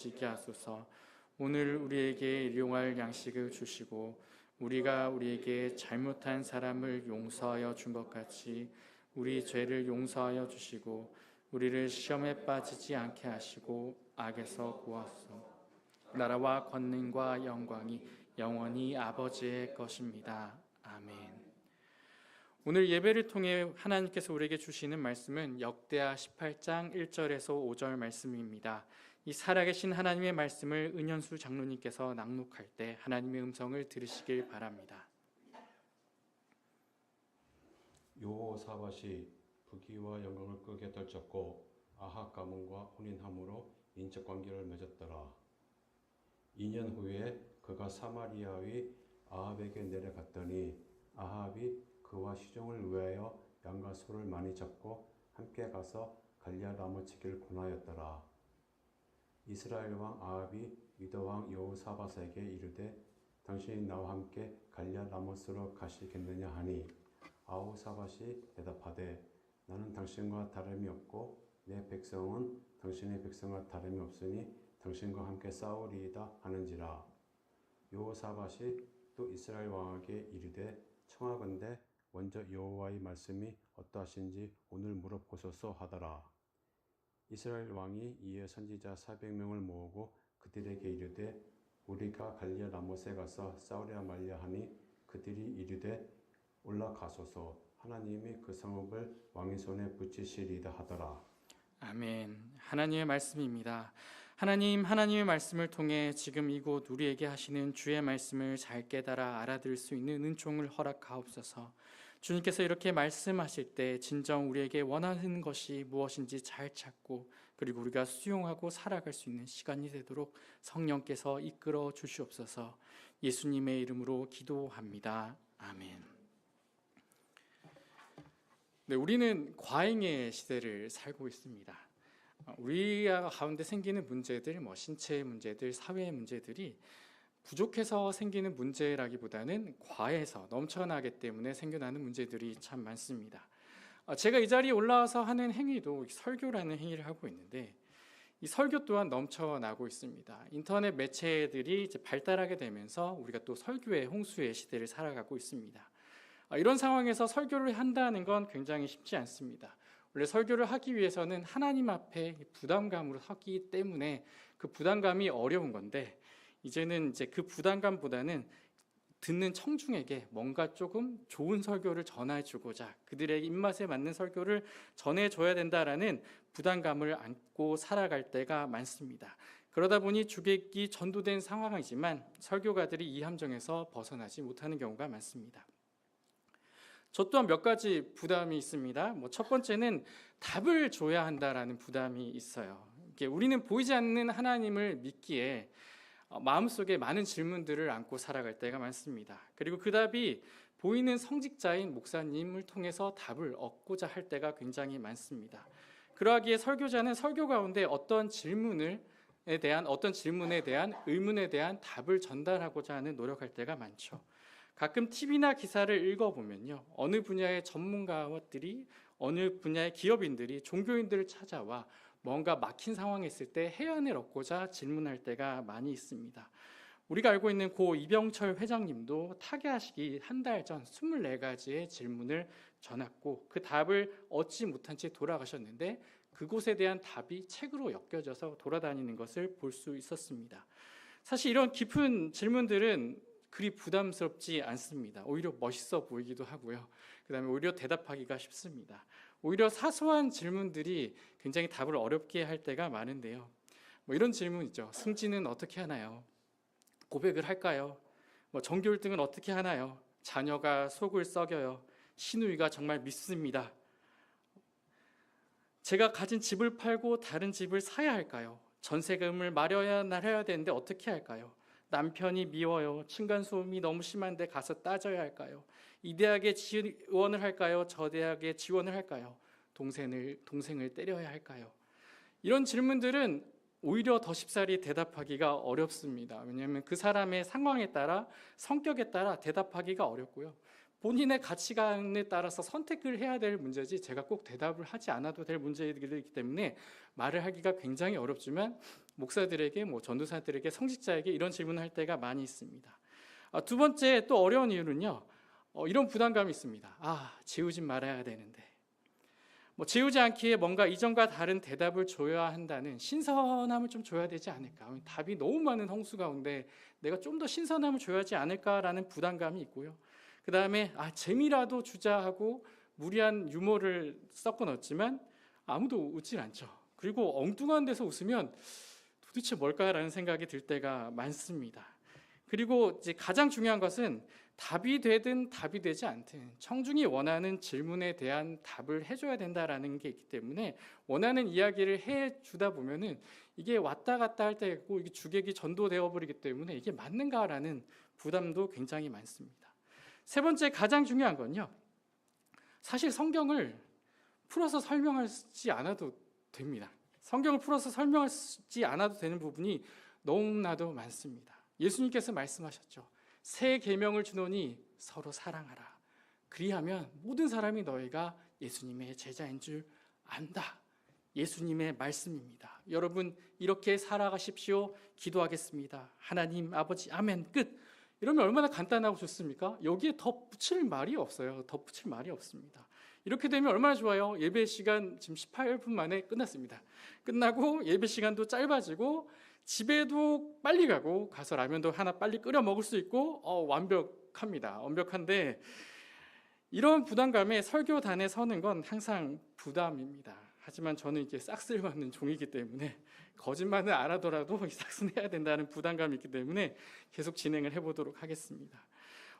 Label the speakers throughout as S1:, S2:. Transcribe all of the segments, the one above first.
S1: 지게 하소서. 오늘 우리에게 일용할 양식을 주시고 우리가 우리에게 잘못한 사람을 용서하여 준 것 같이 우리 죄를 용서하여 주시고 우리를 시험에 빠지지 않게 하시고 악에서 구하소서. 나라와 권능과 영광이 영원히 아버지의 것입니다. 아멘. 오늘 예배를 통해 하나님께서 우리에게 주시는 말씀은 역대하 18장 1절에서 5절 말씀입니다. 이 살아계신 하나님의 말씀을 은현수 장로님께서 낭독할 때 하나님의 음성을 들으시길 바랍니다.
S2: 여호사밧이 부귀와 영광을 끄게 떨쳤고 아합 가문과 혼인함으로 인적 관계를 맺었더라. 2년 후에 그가 사마리아의 아합에게 내려갔더니 아합이 그와 시종을 위하여 양과 소를 많이 잡고 함께 가서 갈리앗 나무치기를 권하였더라. 이스라엘 왕 아합이 유다 왕 여호사밧에게 이르되 당신이 나와 함께 갈리앗 나무스로 가시겠느냐 하니 여호사밧이 대답하되 나는 당신과 다름이 없고 내 백성은 당신의 백성과 다름이 없으니 당신과 함께 싸우리이다 하는지라. 여호사밧이 또 이스라엘 왕에게 이르되 청하건대 먼저 여호와의 말씀이 어떠하신지 오늘 물어보소서 하더라. 이스라엘 왕이 이에 선지자 400명을 모으고 그들에게 이르되 우리가 갈리앗 라못에 가서 싸우랴 말랴 하니 그들이 이르되 올라가소서 하나님이 그 성읍을 왕의 손에 붙이시리이다 하더라.
S1: 아멘. 하나님의 말씀입니다. 하나님의 말씀을 통해 지금 이곳 우리에게 하시는 주의 말씀을 잘 깨달아 알아들을 수 있는 은총을 허락하옵소서. 주님께서 이렇게 말씀하실 때 진정 우리에게 원하는 것이 무엇인지 잘 찾고 그리고 우리가 수용하고 살아갈 수 있는 시간이 되도록 성령께서 이끌어 주시옵소서. 예수님의 이름으로 기도합니다. 아멘. 네, 우리는 과잉의 시대를 살고 있습니다. 우리 가운데 생기는 문제들, 신체의 문제들, 사회의 문제들이 부족해서 생기는 문제라기보다는 과해서 넘쳐나기 때문에 생겨나는 문제들이 참 많습니다. 제가 이 자리에 올라와서 하는 행위도 설교라는 행위를 하고 있는데 이 설교 또한 넘쳐나고 있습니다. 인터넷 매체들이 이제 발달하게 되면서 우리가 또 설교의 홍수의 시대를 살아가고 있습니다. 이런 상황에서 설교를 한다는 건 굉장히 쉽지 않습니다. 원래 설교를 하기 위해서는 하나님 앞에 부담감으로 서기 때문에 그 부담감이 어려운 건데 이제는 그 부담감보다는 듣는 청중에게 뭔가 조금 좋은 설교를 전해주고자 그들의 입맛에 맞는 설교를 전해줘야 된다라는 부담감을 안고 살아갈 때가 많습니다. 그러다 보니 주객이 전도된 상황이지만 설교가들이 이 함정에서 벗어나지 못하는 경우가 많습니다. 저 또한 몇 가지 부담이 있습니다. 첫 번째는 답을 줘야 한다라는 부담이 있어요. 우리는 보이지 않는 하나님을 믿기에 마음속에 많은 질문들을 안고 살아갈 때가 많습니다. 그리고 그 답이 보이는 성직자인 목사님을 통해서 답을 얻고자 할 때가 굉장히 많습니다. 그러하기에 설교자는 설교 가운데 어떤 질문에 대한 의문에 대한 답을 전달하고자 하는 노력할 때가 많죠. 가끔 TV나 기사를 읽어보면요, 어느 분야의 전문가들이 어느 분야의 기업인들이 종교인들을 찾아와 뭔가 막힌 상황에 있을 때 해안을 얻고자 질문할 때가 많이 있습니다. 우리가 알고 있는 고 이병철 회장님도 타계하시기 한 달 전 24가지의 질문을 전했고 그 답을 얻지 못한 채 돌아가셨는데 그곳에 대한 답이 책으로 엮여져서 돌아다니는 것을 볼 수 있었습니다. 사실 이런 깊은 질문들은 그리 부담스럽지 않습니다. 오히려 멋있어 보이기도 하고요. 그 다음에 오히려 대답하기가 쉽습니다. 오히려 사소한 질문들이 굉장히 답을 어렵게 할 때가 많은데요. 이런 질문 있죠. 승진은 어떻게 하나요? 고백을 할까요? 전교 1등은 어떻게 하나요? 자녀가 속을 썩여요. 시누이가 정말 믿습니다. 제가 가진 집을 팔고 다른 집을 사야 할까요? 전세금을 마련해야 되는데 어떻게 할까요? 남편이 미워요. 층간소음이 너무 심한데 가서 따져야 할까요? 이 대학에 지원을 할까요? 저 대학에 지원을 할까요? 동생을 때려야 할까요? 이런 질문들은 오히려 더 쉽사리 대답하기가 어렵습니다. 왜냐하면 그 사람의 상황에 따라 성격에 따라 대답하기가 어렵고요. 본인의 가치관에 따라서 선택을 해야 될 문제지 제가 꼭 대답을 하지 않아도 될 문제이기 때문에 말을 하기가 굉장히 어렵지만 목사들에게 전도사들에게 성직자에게 이런 질문을 할 때가 많이 있습니다. 두 번째 또 어려운 이유는요. 이런 부담감이 있습니다. 지우지 말아야 되는데 지우지 않기에 뭔가 이전과 다른 대답을 줘야 한다는 신선함을 좀 줘야 되지 않을까. 답이 너무 많은 홍수 가운데 내가 좀 더 신선함을 줘야지 않을까라는 부담감이 있고요. 그 다음에 재미라도 주자 하고 무리한 유머를 섞어 넣었지만 아무도 웃질 않죠. 그리고 엉뚱한 데서 웃으면 도대체 뭘까라는 생각이 들 때가 많습니다. 그리고 이제 가장 중요한 것은 답이 되든 답이 되지 않든 청중이 원하는 질문에 대한 답을 해줘야 된다라는 게 있기 때문에 원하는 이야기를 해주다 보면은 이게 왔다 갔다 할 때 있고 이게 주객이 전도되어 버리기 때문에 이게 맞는가라는 부담도 굉장히 많습니다. 세 번째 가장 중요한 건요. 사실 성경을 풀어서 설명하지 않아도 됩니다. 성경을 풀어서 설명하지 않아도 되는 부분이 너무나도 많습니다. 예수님께서 말씀하셨죠. 새 계명을 주노니 서로 사랑하라. 그리하면 모든 사람이 너희가 예수님의 제자인 줄 안다. 예수님의 말씀입니다. 여러분 이렇게 살아가십시오. 기도하겠습니다. 하나님 아버지 아멘 끝. 이러면 얼마나 간단하고 좋습니까? 여기에 덧붙일 말이 없어요. 덧붙일 말이 없습니다. 이렇게 되면 얼마나 좋아요. 예배 시간 지금 18분 만에 끝났습니다. 끝나고 예배 시간도 짧아지고 집에도 빨리 가서 라면도 하나 빨리 끓여 먹을 수 있고 완벽합니다. 완벽한데 이런 부담감에 설교단에 서는 건 항상 부담입니다. 하지만 저는 이게 싹쓸이 맞는 종이기 때문에 거짓말은 안 하더라도 싹쓸이 해야 된다는 부담감이 있기 때문에 계속 진행을 해보도록 하겠습니다.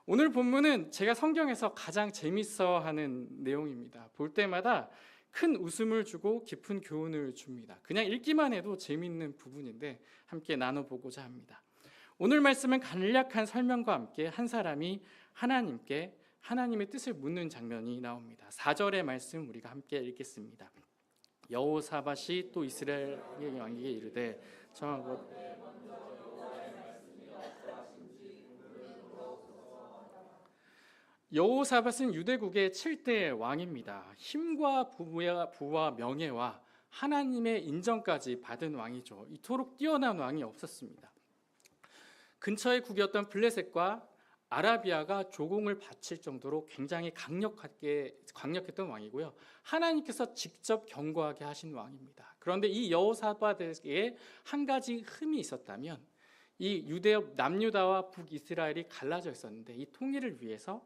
S1: 오늘 본문은 제가 성경에서 가장 재밌어하는 내용입니다. 볼 때마다 큰 웃음을 주고 깊은 교훈을 줍니다. 그냥 읽기만 해도 재미있는 부분인데 함께 나눠보고자 합니다. 오늘 말씀은 간략한 설명과 함께 한 사람이 하나님께 하나님의 뜻을 묻는 장면이 나옵니다. 4절의 말씀 우리가 함께 읽겠습니다. 여호사밧이 또 이스라엘의 왕에게 이르되 정한 곳 여호사밧은 유대국의 7대 왕입니다. 힘과 부와 명예와 하나님의 인정까지 받은 왕이죠. 이토록 뛰어난 왕이 없었습니다. 근처의 국이었던 블레셋과 아라비아가 조공을 바칠 정도로 굉장히 강력했던 왕이고요. 하나님께서 직접 경고하게 하신 왕입니다. 그런데 이 여호사밧에게 한 가지 흠이 있었다면 이 남유다와 북이스라엘이 갈라져 있었는데 이 통일을 위해서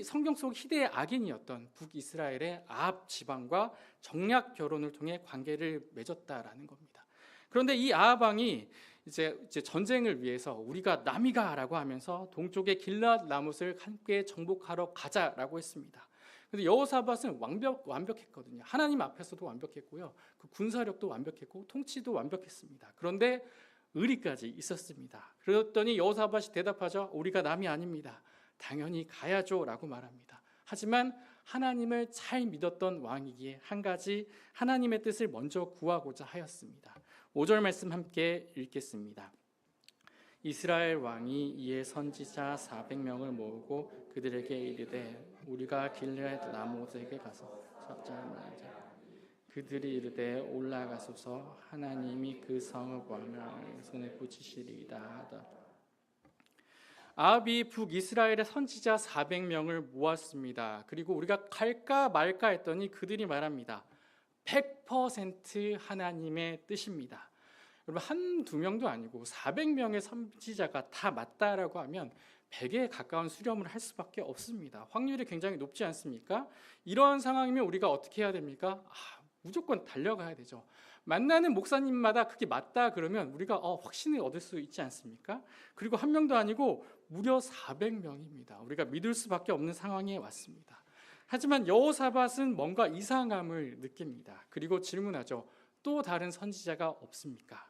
S1: 성경 속 희대의 악인이었던 북이스라엘의 아합 지방과 정략 결혼을 통해 관계를 맺었다라는 겁니다. 그런데 이 아합 왕이 이제 전쟁을 위해서 우리가 남이가라고 하면서 동쪽의 길앗 라못을 함께 정복하러 가자라고 했습니다. 그런데 여호사밧은 완벽했거든요. 하나님 앞에서도 완벽했고요. 그 군사력도 완벽했고 통치도 완벽했습니다. 그런데 의리까지 있었습니다. 그랬더니 여호사밧이 대답하죠. 우리가 남이 아닙니다. 당연히 가야죠라고 말합니다. 하지만 하나님을 잘 믿었던 왕이기에 한 가지 하나님의 뜻을 먼저 구하고자 하였습니다. 5절 말씀 함께 읽겠습니다. 이스라엘 왕이 이에 선지자 400명을 모으고 그들에게 이르되 우리가 길앗 라못에게 가서 잡자마자 그들이 이르되 올라가소서 하나님이 그 성읍 왕을 손에 붙이시리이다 하더라. 아합이 북이스라엘의 선지자 400명을 모았습니다. 그리고 우리가 갈까 말까 했더니 그들이 말합니다. 100% 하나님의 뜻입니다. 여러분 한두 명도 아니고 400명의 선지자가 다 맞다라고 하면 100에 가까운 수렴을 할 수밖에 없습니다. 확률이 굉장히 높지 않습니까? 이런 상황이면 우리가 어떻게 해야 됩니까? 무조건 달려가야 되죠. 만나는 목사님마다 그게 맞다 그러면 우리가 확신을 얻을 수 있지 않습니까? 그리고 한 명도 아니고 무려 400명입니다. 우리가 믿을 수밖에 없는 상황에 왔습니다. 하지만 여호사밧은 뭔가 이상함을 느낍니다. 그리고 질문하죠. 또 다른 선지자가 없습니까?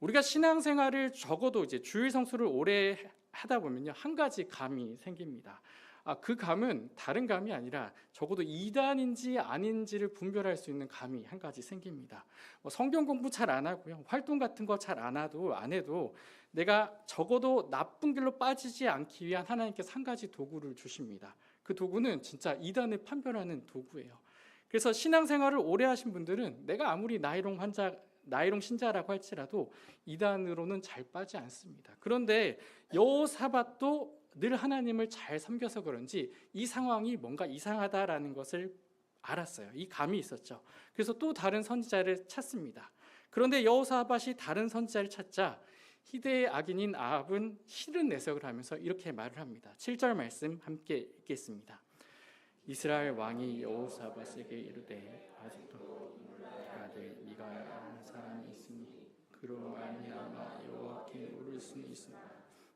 S1: 우리가 신앙생활을 적어도 이제 주일 성수를 오래 하다 보면요 한 가지 감이 생깁니다. 그 감은 다른 감이 아니라 적어도 이단인지 아닌지를 분별할 수 있는 감이 한 가지 생깁니다. 성경 공부 잘 안 하고요, 활동 같은 거 잘 안 해도 내가 적어도 나쁜 길로 빠지지 않기 위한 하나님께서 한 가지 도구를 주십니다. 그 도구는 진짜 이단을 판별하는 도구예요. 그래서 신앙생활을 오래 하신 분들은 내가 아무리 나이롱 신자라고 할지라도 이단으로는 잘 빠지 않습니다. 그런데 여호사밧도 늘 하나님을 잘 섬겨서 그런지 이 상황이 뭔가 이상하다라는 것을 알았어요. 이 감이 있었죠. 그래서 또 다른 선지자를 찾습니다. 그런데 여호사밧이 다른 선지자를 찾자 희대의 악인인 아합은 싫은 내색을 하면서 이렇게 말을 합니다. 7절 말씀 함께 읽겠습니다. 이스라엘 왕이 여호사밧에게 이르되 아직도 아들 미가야라는 사람이 있으니 그로 말미암아 여호와께 오를 수는 있으나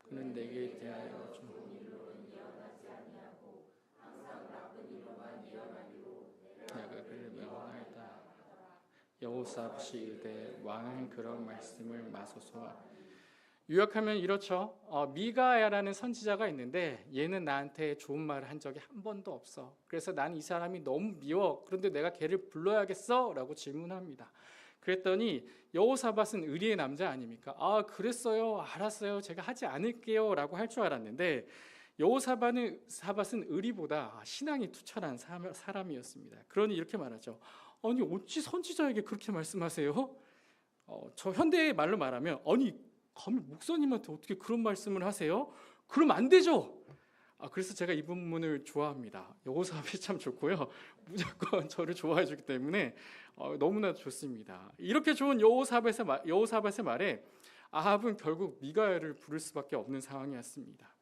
S1: 그는 내게 대하여 좀 내가 그를 명하였다. 여호사밧이 이르되 왕은 그런 말씀을 마소서. 요약하면 이렇죠. 미가야라는 선지자가 있는데 얘는 나한테 좋은 말을 한 적이 한 번도 없어. 그래서 난 이 사람이 너무 미워. 그런데 내가 걔를 불러야겠어? 라고 질문합니다. 그랬더니 여호사밧은 의리의 남자 아닙니까? 그랬어요. 알았어요. 제가 하지 않을게요. 라고 할 줄 알았는데 여호사밧은 의리보다 신앙이 투철한 사람이었습니다. 그러니 이렇게 말하죠. 아니 어찌 선지자에게 그렇게 말씀하세요? 저 현대의 말로 말하면 아니 감히 목사님한테 어떻게 그런 말씀을 하세요? 그럼 안 되죠. 그래서 제가 이 부분을 좋아합니다. 여호사밧이 참 좋고요. 무조건 저를 좋아해 주기 때문에 너무나 좋습니다. 이렇게 좋은 여호사밧의 말에 아합은 결국 미가야를 부를 수밖에 없는 상황이었습니다.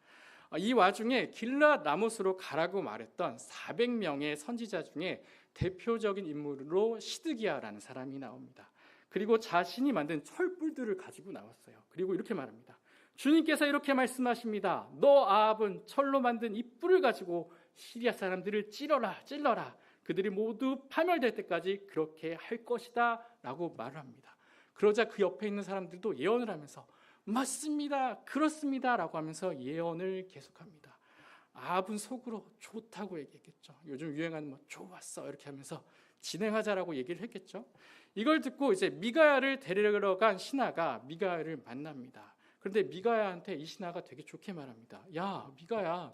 S1: 이 와중에 길앗 라못으로 가라고 말했던 400명의 선지자 중에 대표적인 인물로 시드기야라는 사람이 나옵니다. 그리고 자신이 만든 철불들을 가지고 나왔어요. 그리고 이렇게 말합니다. 주님께서 이렇게 말씀하십니다. 너 아합은 철로 만든 이 뿔을 가지고 시리아 사람들을 찔러라. 그들이 모두 파멸될 때까지 그렇게 할 것이다 라고 말을 합니다. 그러자 그 옆에 있는 사람들도 예언을 하면서 맞습니다, 그렇습니다 라고 하면서 예언을 계속합니다. 아합은 속으로 좋다고 얘기했겠죠. 요즘 유행하는 좋았어 이렇게 하면서 진행하자라고 얘기를 했겠죠. 이걸 듣고 이제 미가야를 데리러 간 신하가 미가야를 만납니다. 그런데 미가야한테 이 신하가 되게 좋게 말합니다. 야 미가야,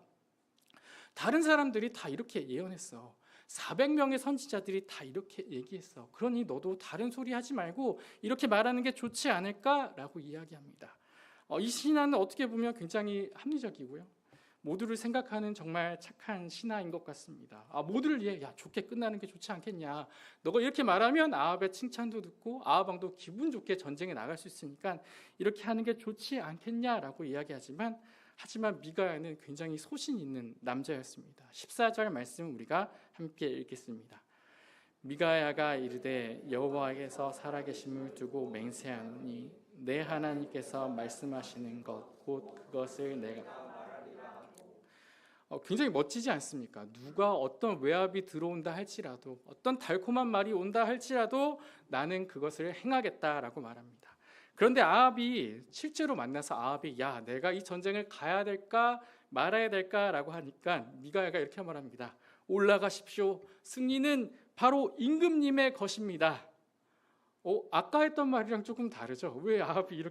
S1: 다른 사람들이 다 이렇게 예언했어. 400명의 선지자들이 다 이렇게 얘기했어. 그러니 너도 다른 소리 하지 말고 이렇게 말하는 게 좋지 않을까라고 이야기합니다. 이 신하는 어떻게 보면 굉장히 합리적이고요, 모두를 생각하는 정말 착한 신하인 것 같습니다. 모두를 위해 좋게 끝나는 게 좋지 않겠냐. 너가 이렇게 말하면 아합의 칭찬도 듣고 아합 왕도 기분 좋게 전쟁에 나갈 수 있으니까 이렇게 하는 게 좋지 않겠냐라고 이야기하지만 미가야는 굉장히 소신 있는 남자였습니다. 14절 말씀 우리가 함께 읽겠습니다. 미가야가 이르되 여호와께서 살아계심을 두고 맹세하노니 내 하나님께서 말씀하시는 것 곧 그것을 내가 굉장히 멋지지 않습니까? 누가 어떤 외압이 들어온다 할지라도 어떤 달콤한 말이 온다 할지라도 나는 그것을 행하겠다라고 말합니다. 그런데 아합이 실제로 만나서 아합이 내가 이 전쟁을 가야 될까 말아야 될까라고 하니까 미가야가 이렇게 말합니다. 올라가십시오. 승리는 바로 임금님의 것입니다. 아까 했던 말이랑 조금 다르죠. 왜 아합이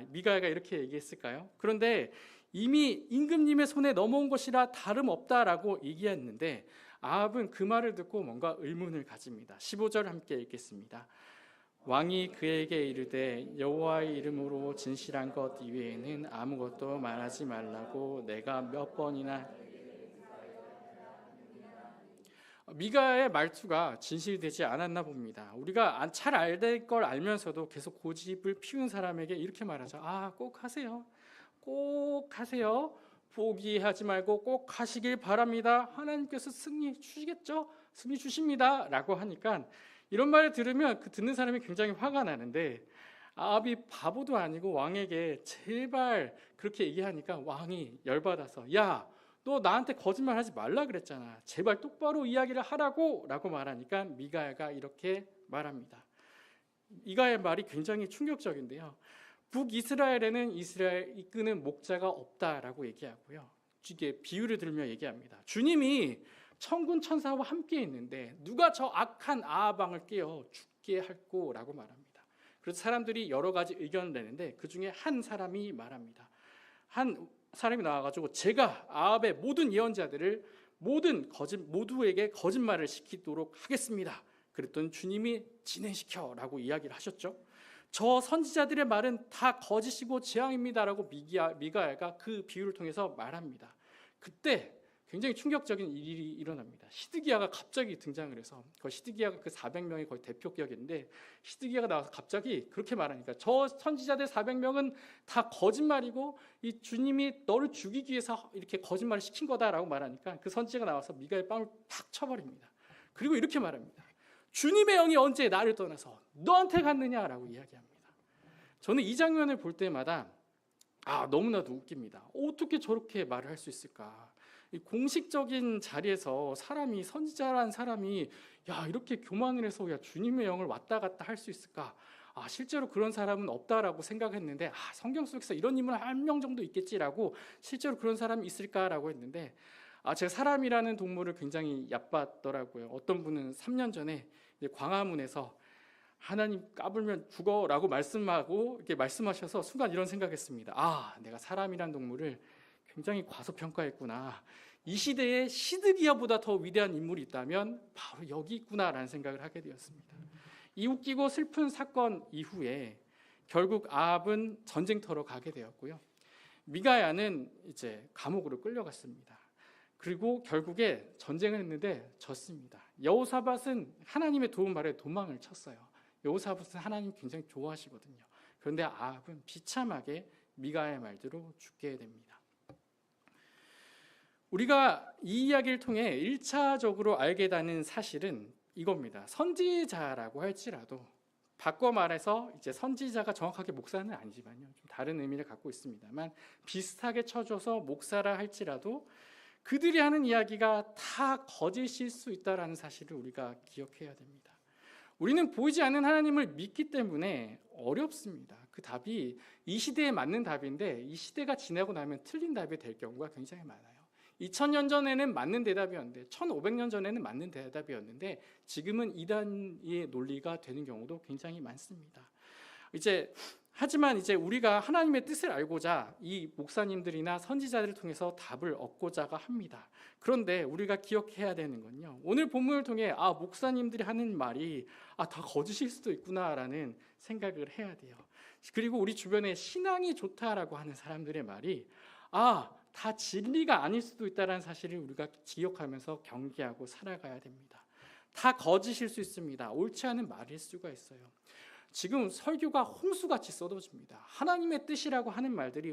S1: 미가야가 이렇게 얘기했을까요? 그런데 이미 임금님의 손에 넘어온 것이라 다름없다라고 얘기했는데 아합은 그 말을 듣고 뭔가 의문을 가집니다. 15절 함께 읽겠습니다. 왕이 그에게 이르되 여호와의 이름으로 진실한 것 이외에는 아무것도 말하지 말라고 내가 몇 번이나. 미가의 말투가 진실되지 않았나 봅니다. 우리가 잘 알 걸 알면서도 계속 고집을 피운 사람에게 이렇게 말하죠. 꼭 하세요. 꼭 하세요. 포기하지 말고 꼭 하시길 바랍니다. 하나님께서 승리 주시겠죠? 승리 주십니다. 라고 하니까 이런 말을 들으면 그 듣는 사람이 굉장히 화가 나는데 아합이 바보도 아니고 왕에게 제발 그렇게 얘기하니까 왕이 열받아서 너 나한테 거짓말 하지 말라 그랬잖아. 제발 똑바로 이야기를 하라고 라고 말하니까 미가야가 이렇게 말합니다. 미가의 말이 굉장히 충격적인데요. 북이스라엘에는 이스라엘 이끄는 목자가 없다라고 얘기하고요. 이게 비유를 들며 얘기합니다. 주님이 천군 천사와 함께 있는데 누가 저 악한 아합 왕을 깨어 죽게 할꼬라고 말합니다. 그래서 사람들이 여러 가지 의견을 내는데 그 중에 한 사람이 말합니다. 한 사람이 나와가지고 제가 아합의 모든 예언자들을 모두에게 거짓말을 시키도록 하겠습니다. 그랬더니 주님이 진행시켜라고 이야기를 하셨죠. 저 선지자들의 말은 다 거짓이고 재앙입니다라고 미가야가 그 비유를 통해서 말합니다. 그때 굉장히 충격적인 일이 일어납니다. 시드기야가 갑자기 등장을 해서 시드기야가 그 400명의 거의 대표격인데 시드기야가 나와서 갑자기 그렇게 말하니까 저 선지자들 400명은 다 거짓말이고 이 주님이 너를 죽이기 위해서 이렇게 거짓말을 시킨 거다라고 말하니까 그 선지자가 나와서 미가의 뺨을 팍 쳐버립니다. 그리고 이렇게 말합니다. 주님의 영이 언제 나를 떠나서 너한테 갔느냐라고 이야기합니다. 저는 이 장면을 볼 때마다 너무나도 웃깁니다. 어떻게 저렇게 말을 할 수 있을까? 이 공식적인 자리에서 선지자라는 사람이 이렇게 교만을 해서 주님의 영을 왔다 갔다 할 수 있을까? 실제로 그런 사람은 없다라고 생각했는데 성경 속에서 이런 인물 한 명 정도 있겠지라고 실제로 그런 사람이 있을까라고 했는데 제가 사람이라는 동물을 굉장히 얕봤더라고요. 어떤 분은 3년 전에 광화문에서 하나님 까불면 죽어라고 이렇게 말씀하셔서 순간 이런 생각했습니다. 내가 사람이란 동물을 굉장히 과소평가했구나. 이 시대에 시드기야보다 더 위대한 인물이 있다면 바로 여기 있구나라는 생각을 하게 되었습니다. 이 웃기고 슬픈 사건 이후에 결국 아합은 전쟁터로 가게 되었고요. 미가야는 이제 감옥으로 끌려갔습니다. 그리고 결국에 전쟁을 했는데 졌습니다. 여호사밧은 하나님의 도움 아래 도망을 쳤어요. 여호사밧은 하나님 굉장히 좋아하시거든요. 그런데 아합은 비참하게 미가야의 말대로 죽게 됩니다. 우리가 이 이야기를 통해 1차적으로 알게 되는 사실은 이겁니다. 선지자라고 할지라도 바꿔 말해서 이제 선지자가 정확하게 목사는 아니지만요, 좀 다른 의미를 갖고 있습니다만 비슷하게 쳐줘서 목사라 할지라도 그들이 하는 이야기가 다 거짓일 수 있다는 사실을 우리가 기억해야 됩니다. 우리는 보이지 않는 하나님을 믿기 때문에 어렵습니다. 그 답이 이 시대에 맞는 답인데 이 시대가 지나고 나면 틀린 답이 될 경우가 굉장히 많아요. 2000년 전에는 맞는 대답이었는데 1500년 전에는 맞는 대답이었는데 지금은 이단의 논리가 되는 경우도 굉장히 많습니다. 하지만 우리가 하나님의 뜻을 알고자 이 목사님들이나 선지자들을 통해서 답을 얻고자 합니다. 그런데 우리가 기억해야 되는 건요, 오늘 본문을 통해 목사님들이 하는 말이 다 거짓일 수도 있구나라는 생각을 해야 돼요. 그리고 우리 주변에 신앙이 좋다라고 하는 사람들의 말이 다 진리가 아닐 수도 있다는 사실을 우리가 기억하면서 경계하고 살아가야 됩니다. 다 거짓일 수 있습니다. 옳지 않은 말일 수가 있어요. 지금 설교가 홍수같이 쏟아집니다. 하나님의 뜻이라고 하는 말들이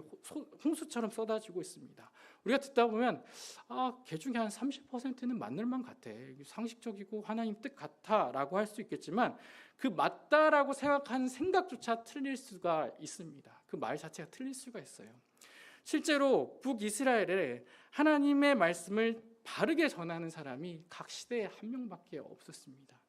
S1: 홍수처럼 쏟아지고 있습니다. 우리가 듣다 보면 걔 중에 한 30%는 맞는 말 같아, 상식적이고 하나님 뜻 같아라고 할 수 있겠지만 그 맞다라고 생각하는 생각조차 틀릴 수가 있습니다. 그 말 자체가 틀릴 수가 있어요. 실제로 북이스라엘에 하나님의 말씀을 바르게 전하는 사람이 각 시대에 한 명밖에 없었습니다.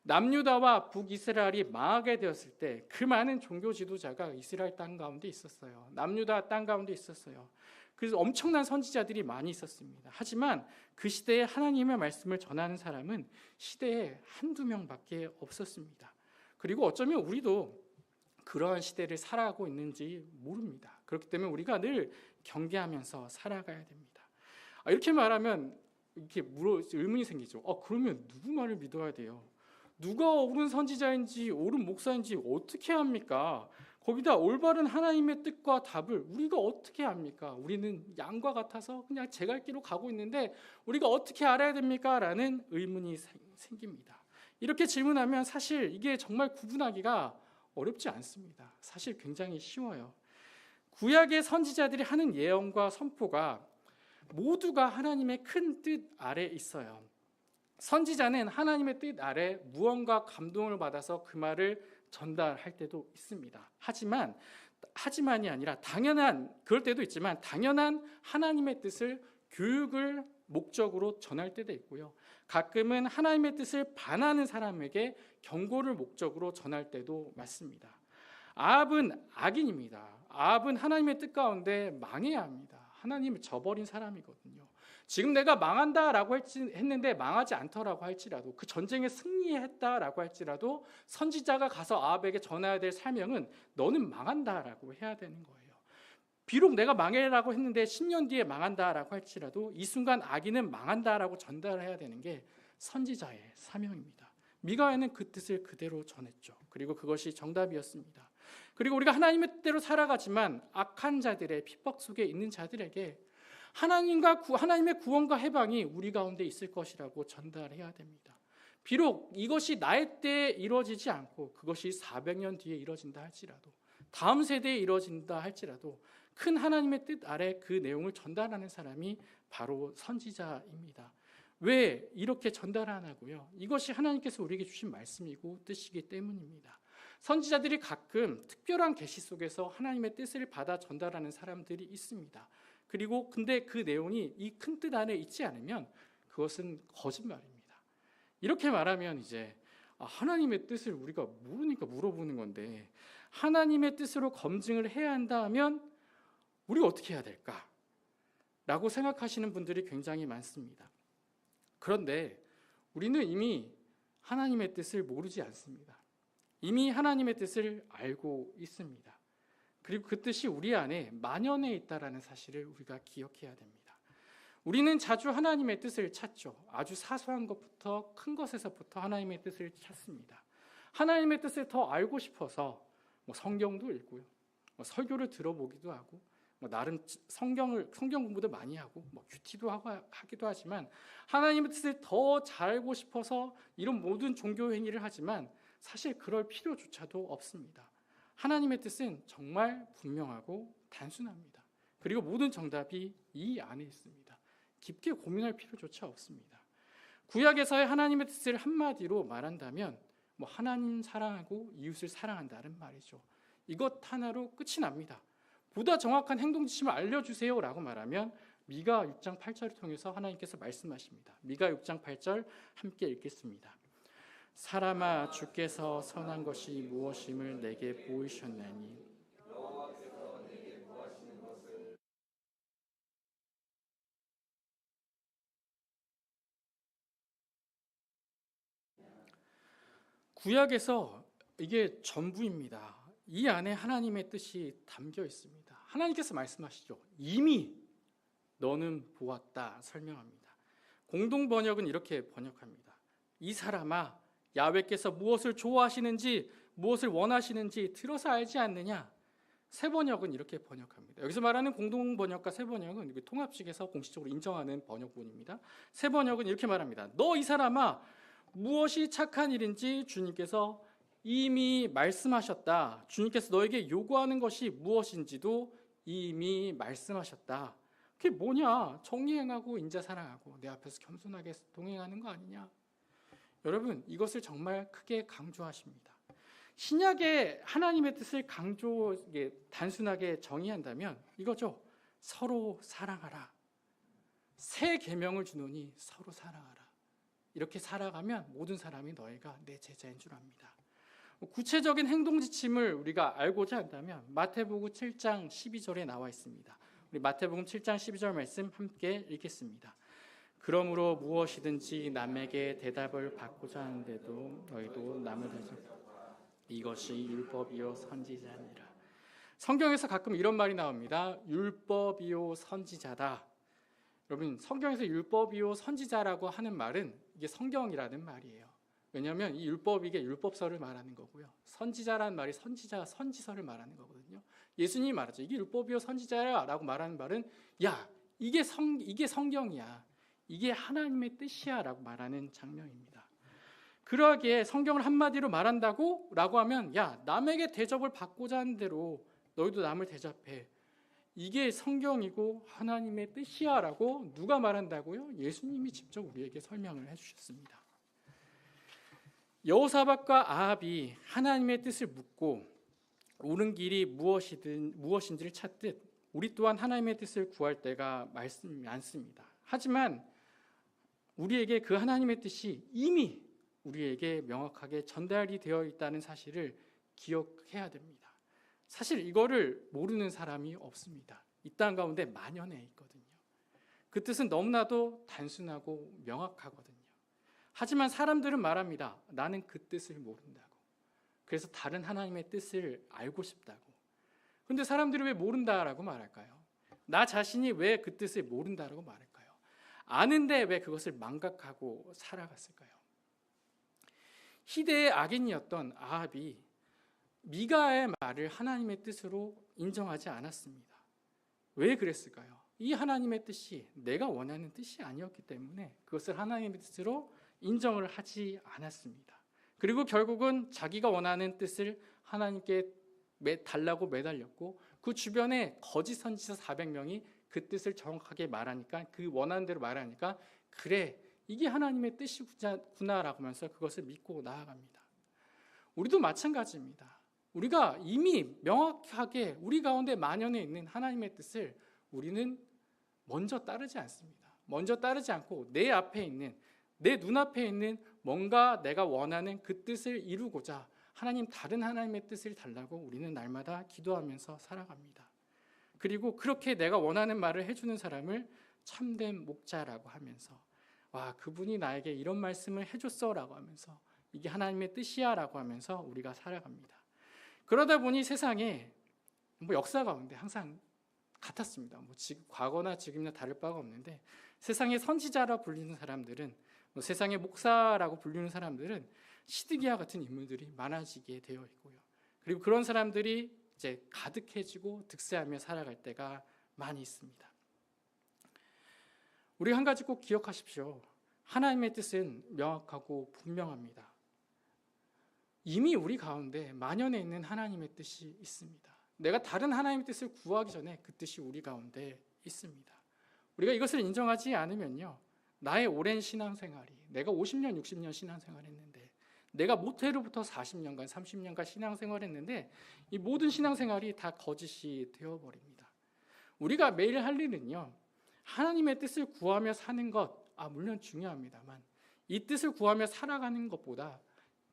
S1: 남유다와 북이스라엘이 망하게 되었을 때 그 많은 종교 지도자가 이스라엘 땅 가운데 있었어요. 남유다 땅 가운데 있었어요. 그래서 엄청난 선지자들이 많이 있었습니다. 하지만 그 시대에 하나님의 말씀을 전하는 사람은 시대에 한두 명밖에 없었습니다. 그리고 어쩌면 우리도 그러한 시대를 살아가고 있는지 모릅니다. 그렇기 때문에 우리가 늘 경계하면서 살아가야 됩니다. 이렇게 말하면 의문이 생기죠. 그러면 누구 말을 믿어야 돼요? 누가 옳은 선지자인지 옳은 목사인지 어떻게 합니까? 거기다 올바른 하나님의 뜻과 답을 우리가 어떻게 합니까? 우리는 양과 같아서 그냥 제 갈 길로 가고 있는데 우리가 어떻게 알아야 됩니까? 라는 의문이 생깁니다. 이렇게 질문하면 사실 이게 정말 구분하기가 어렵지 않습니다. 사실 굉장히 쉬워요. 구약의 선지자들이 하는 예언과 선포가 모두가 하나님의 큰 뜻 아래 있어요. 선지자는 하나님의 뜻 아래 무언가 감동을 받아서 그 말을 전달할 때도 있습니다. 하지만이 아니라 그럴 때도 있지만 당연한 하나님의 뜻을 교육을 목적으로 전할 때도 있고요. 가끔은 하나님의 뜻을 반하는 사람에게 경고를 목적으로 전할 때도 많습니다. 아합은 악인입니다. 아합은 하나님의 뜻 가운데 망해야 합니다. 하나님을 저버린 사람이거든요. 지금 내가 망한다라고 했는데 망하지 않더라고 할지라도, 그 전쟁에 승리했다라고 할지라도 선지자가 가서 아합에게 전해야 될 사명은 너는 망한다라고 해야 되는 거예요. 비록 내가 망해라고 했는데 10년 뒤에 망한다라고 할지라도 이 순간 악인은 망한다라고 전달해야 되는 게 선지자의 사명입니다. 미가야는 그 뜻을 그대로 전했죠. 그리고 그것이 정답이었습니다. 그리고 우리가 하나님의 뜻대로 살아가지만 악한 자들의 핍박 속에 있는 자들에게 하나님의 구원과 해방이 우리 가운데 있을 것이라고 전달해야 됩니다. 비록 이것이 나의 때에 이루어지지 않고 그것이 400년 뒤에 이루어진다 할지라도, 다음 세대에 이루어진다 할지라도 큰 하나님의 뜻 아래 그 내용을 전달하는 사람이 바로 선지자입니다. 왜 이렇게 전달하냐고요? 이것이 하나님께서 우리에게 주신 말씀이고 뜻이기 때문입니다. 선지자들이 가끔 특별한 계시 속에서 하나님의 뜻을 받아 전달하는 사람들이 있습니다. 그리고 근데 그 내용이 이 큰 뜻 안에 있지 않으면 그것은 거짓말입니다. 이렇게 말하면 이제 하나님의 뜻을 우리가 모르니까 물어보는 건데, 하나님의 뜻으로 검증을 해야 한다면 우리가 어떻게 해야 될까? 라고 생각하시는 분들이 굉장히 많습니다. 그런데 우리는 이미 하나님의 뜻을 모르지 않습니다. 이미 하나님의 뜻을 알고 있습니다. 그리고 그 뜻이 우리 안에 만연해 있다는 사실을 우리가 기억해야 됩니다. 우리는 자주 하나님의 뜻을 찾죠. 아주 사소한 것부터 큰 것에서부터 하나님의 뜻을 찾습니다. 하나님의 뜻을 더 알고 싶어서 성경도 읽고요, 설교를 들어보기도 하고, 나름 성경 공부도 많이 하고 큐티도 하기도 하지만, 하나님의 뜻을 더 잘 알고 싶어서 이런 모든 종교 행위를 하지만 사실 그럴 필요조차도 없습니다. 하나님의 뜻은 정말 분명하고 단순합니다. 그리고 모든 정답이 이 안에 있습니다. 깊게 고민할 필요조차 없습니다. 구약에서의 하나님의 뜻을 한마디로 말한다면 하나님 사랑하고 이웃을 사랑한다는 말이죠. 이것 하나로 끝이 납니다. 보다 정확한 행동 지침을 알려주세요 라고 말하면 미가 6장 8절을 통해서 하나님께서 말씀하십니다. 미가 6장 8절 함께 읽겠습니다. 사람아, 주께서 선한 것이 무엇임을 내게 보이셨나니 구약에서 이게 전부입니다. 이 안에 하나님의 뜻이 담겨 있습니다. 하나님께서 말씀하시죠. 이미 너는 보았다 설명합니다. 공동 번역은 이렇게 번역합니다. 이 사람아, 야훼께서 무엇을 좋아하시는지 무엇을 원하시는지 들어서 알지 않느냐. 새 번역은 이렇게 번역합니다. 여기서 말하는 공동 번역과 새 번역은 통합식에서 공식적으로 인정하는 번역본입니다. 새 번역은 이렇게 말합니다. 너 이 사람아, 무엇이 착한 일인지 주님께서 이미 말씀하셨다. 주님께서 너에게 요구하는 것이 무엇인지도 이미 말씀하셨다. 그게 뭐냐? 정의 행하고 인자 사랑하고 내 앞에서 겸손하게 동행하는 거 아니냐? 여러분, 이것을 정말 크게 강조하십니다. 신약의 하나님의 뜻을 단순하게 정의한다면 이거죠. 서로 사랑하라. 새 계명을 주노니 서로 사랑하라. 이렇게 살아가면 모든 사람이 너희가 내 제자인 줄 압니다. 구체적인 행동 지침을 우리가 알고자 한다면 마태복음 7장 12절에 나와 있습니다. 우리 마태복음 7장 12절 말씀 함께 읽겠습니다. 그러므로 무엇이든지 남에게 대답을 받고자 하는데도 너희도 남을 대접하라. 이것이 율법이요 선지자니라. 성경에서 가끔 이런 말이 나옵니다. 율법이요 선지자다. 여러분, 성경에서 율법이요 선지자라고 하는 말은 이게 성경이라는 말이에요. 왜냐하면 이 율법이 이게 율법서를 말하는 거고요. 선지자라는 말이 선지서를 말하는 거거든요. 예수님이 말하죠. 이게 율법이요 선지자라고 말하는 말은 야, 이게 성경이야. 이게 하나님의 뜻이야라고 말하는 장면입니다. 그러하기에 성경을 한마디로 말한다고 라고 하면 야, 남에게 대접을 받고자 하는 대로 너희도 남을 대접해. 이게 성경이고 하나님의 뜻이야라고 누가 말한다고요? 예수님이 직접 우리에게 설명을 해주셨습니다. 여호사밧과 아합이 하나님의 뜻을 묻고 옳은 길이 무엇인지를 찾듯 우리 또한 하나님의 뜻을 구할 때가 많습니다. 하지만 우리에게 그 하나님의 뜻이 이미 우리에게 명확하게 전달이 되어 있다는 사실을 기억해야 됩니다. 사실 이거를 모르는 사람이 없습니다. 이 땅 가운데 만연해 있거든요. 그 뜻은 너무나도 단순하고 명확하거든요. 하지만 사람들은 말합니다. 나는 그 뜻을 모른다고. 그래서 다른 하나님의 뜻을 알고 싶다고. 근데 사람들이 왜 모른다라고 말할까요? 나 자신이 왜 그 뜻을 모른다라고 말할까요? 아는데 왜 그것을 망각하고 살아갔을까요? 희대의 악인이었던 아합이 미가의 말을 하나님의 뜻으로 인정하지 않았습니다. 왜 그랬을까요? 이 하나님의 뜻이 내가 원하는 뜻이 아니었기 때문에 그것을 하나님의 뜻으로 인정을 하지 않았습니다. 그리고 결국은 자기가 원하는 뜻을 하나님께 달라고 매달렸고 그 주변에 거짓 선지자 400명이 그 뜻을 정확하게 말하니까 그 원하는 대로 말하니까 그래 이게 하나님의 뜻이구나라고 하면서 그것을 믿고 나아갑니다. 우리도 마찬가지입니다. 우리가 이미 명확하게 우리 가운데 만연해 있는 하나님의 뜻을 우리는 먼저 따르지 않습니다. 먼저 따르지 않고 내 앞에 있는 내 눈앞에 있는 뭔가 내가 원하는 그 뜻을 이루고자 하나님 다른 하나님의 뜻을 달라고 우리는 날마다 기도하면서 살아갑니다. 그리고 그렇게 내가 원하는 말을 해주는 사람을 참된 목자라고 하면서 와 그분이 나에게 이런 말씀을 해줬어라고 하면서 이게 하나님의 뜻이야라고 하면서 우리가 살아갑니다. 그러다 보니 세상에 역사 가운데 항상 같았습니다. 과거나 지금이나 다를 바가 없는데 세상의 선지자라 불리는 사람들은 세상의 목사라고 불리는 사람들은 시드기야 같은 인물들이 많아지게 되어 있고요. 그리고 그런 사람들이 이제 가득해지고 득세하며 살아갈 때가 많이 있습니다. 우리 한 가지 꼭 기억하십시오. 하나님의 뜻은 명확하고 분명합니다. 이미 우리 가운데 만연해 있는 하나님의 뜻이 있습니다. 내가 다른 하나님의 뜻을 구하기 전에 그 뜻이 우리 가운데 있습니다. 우리가 이것을 인정하지 않으면요. 나의 오랜 신앙생활이 내가 50년, 60년 신앙생활했는데 내가 모태로부터 40년간, 30년간 신앙생활했는데 이 모든 신앙생활이 다 거짓이 되어버립니다. 우리가 매일 할 일은요. 하나님의 뜻을 구하며 사는 것, 물론 중요합니다만 이 뜻을 구하며 살아가는 것보다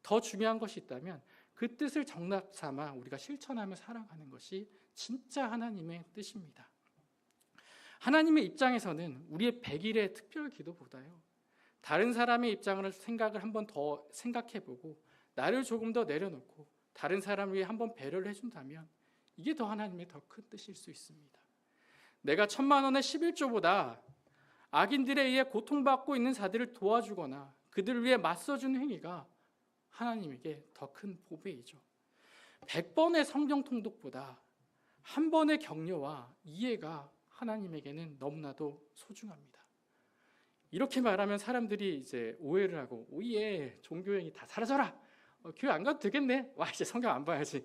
S1: 더 중요한 것이 있다면 그 뜻을 정답 삼아 우리가 실천하며 살아가는 것이 진짜 하나님의 뜻입니다. 하나님의 입장에서는 우리의 100일의 특별 기도보다요. 다른 사람의 입장을 생각을 한번 더 생각해보고 나를 조금 더 내려놓고 다른 사람을 위해 한번 배려를 해준다면 이게 더 하나님의 더 큰 뜻일 수 있습니다. 내가 1,000만 원의 11조보다 악인들에 의해 고통받고 있는 자들을 도와주거나 그들을 위해 맞서주는 행위가 하나님에게 더 큰 보배이죠. 100번의 성경 통독보다 한 번의 격려와 이해가 하나님에게는 너무나도 소중합니다. 이렇게 말하면 사람들이 이제 오해를 하고 오예 종교행위 다 사라져라. 교회 안 가도 되겠네. 와 이제 성경 안 봐야지.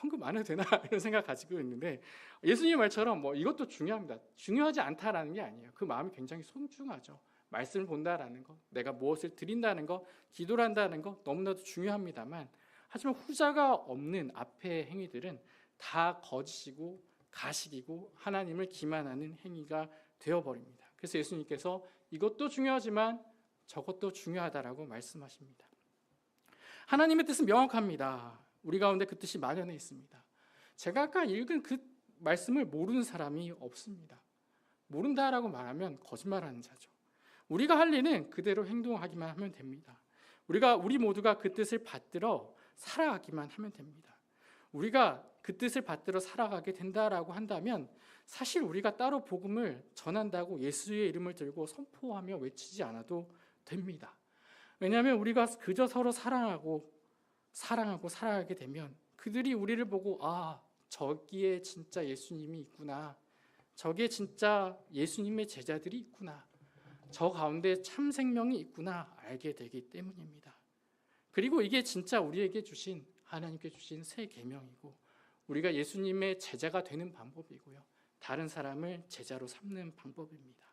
S1: 헌금 안 해도 되나 이런 생각 가지고 있는데 예수님 말처럼 이것도 중요합니다. 중요하지 않다라는 게 아니에요. 그 마음이 굉장히 소중하죠. 말씀을 본다라는 것, 내가 무엇을 드린다는 것, 기도를 한다는 것 너무나도 중요합니다만 하지만 후자가 없는 앞의 행위들은 다 거짓이고 가식이고 하나님을 기만하는 행위가 되어버립니다. 그래서 예수님께서 이것도 중요하지만 저것도 중요하다라고 말씀하십니다. 하나님의 뜻은 명확합니다. 우리 가운데 그 뜻이 만연해 있습니다. 제가 아까 읽은 그 말씀을 모르는 사람이 없습니다. 모른다라고 말하면 거짓말하는 자죠. 우리가 할 일은 그대로 행동하기만 하면 됩니다. 우리 모두가 그 뜻을 받들어 살아가기만 하면 됩니다. 우리가 그 뜻을 받들어 살아가게 된다라고 한다면 사실 우리가 따로 복음을 전한다고 예수의 이름을 들고 선포하며 외치지 않아도 됩니다. 왜냐하면 우리가 그저 서로 사랑하고 살아가게 되면 그들이 우리를 보고 저기에 진짜 예수님이 있구나. 저기에 진짜 예수님의 제자들이 있구나. 저 가운데 참 생명이 있구나 알게 되기 때문입니다. 그리고 이게 진짜 우리에게 주신 하나님께 주신 새 계명이고 우리가 예수님의 제자가 되는 방법이고요. 다른 사람을 제자로 삼는 방법입니다.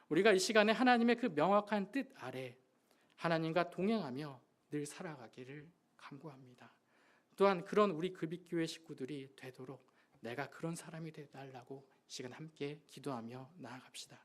S1: 우리가 이 시간에 하나님의 그 명확한 뜻 아래 하나님과 동행하며 늘 살아가기를 간구합니다. 또한 그런 우리 금빛교회 식구들이 되도록 내가 그런 사람이 되달라고 이 시간 함께 기도하며 나아갑시다.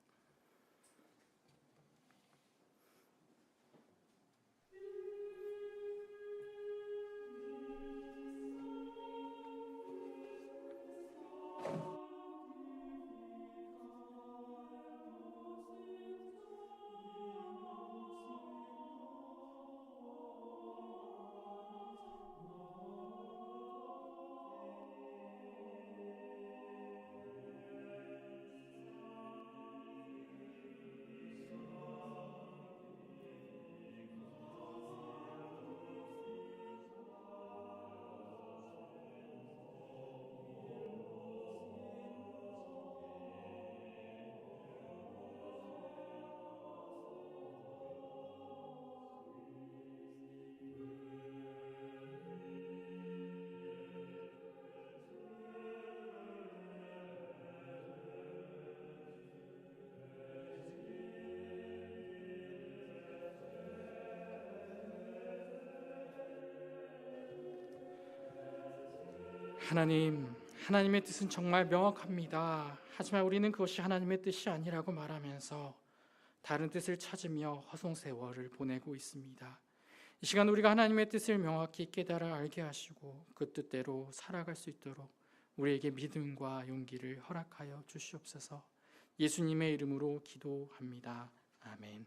S1: 하나님의 뜻은 정말 명확합니다. 하지만 우리는 그것이 하나님의 뜻이 아니라고 말하면서 다른 뜻을 찾으며 허송세월을 보내고 있습니다. 이 시간 우리가 하나님의 뜻을 명확히 깨달아 알게 하시고 그 뜻대로 살아갈 수 있도록 우리에게 믿음과 용기를 허락하여 주시옵소서. 예수님의 이름으로 기도합니다. 아멘.